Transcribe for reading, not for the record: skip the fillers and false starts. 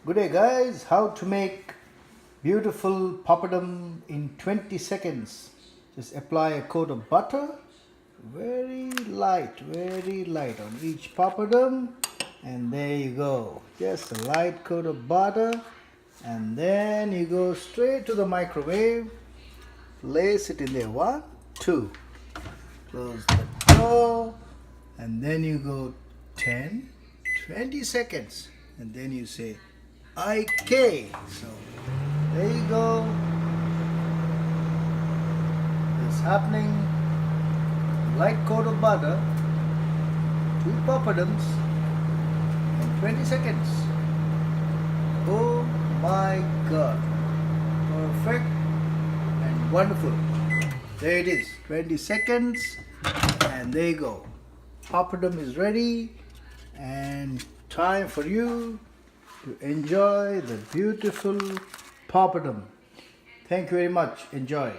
Good day guys, how to make beautiful papadum in 20 seconds. Just apply a coat of butter, very light on each papadum, and there you go. Just a light coat of butter, and then you go straight to the microwave. Place it in there, 1, 2. Close the door, and then you go 10, 20 seconds, and then you say IK. So there you go. It's happening. Light coat of butter, 2 papadums in 20 seconds. Oh my God, perfect and wonderful. There it is, 20 seconds, and there you go. Papadum is ready, and time for you to enjoy the beautiful papadum. Thank you very much. Enjoy.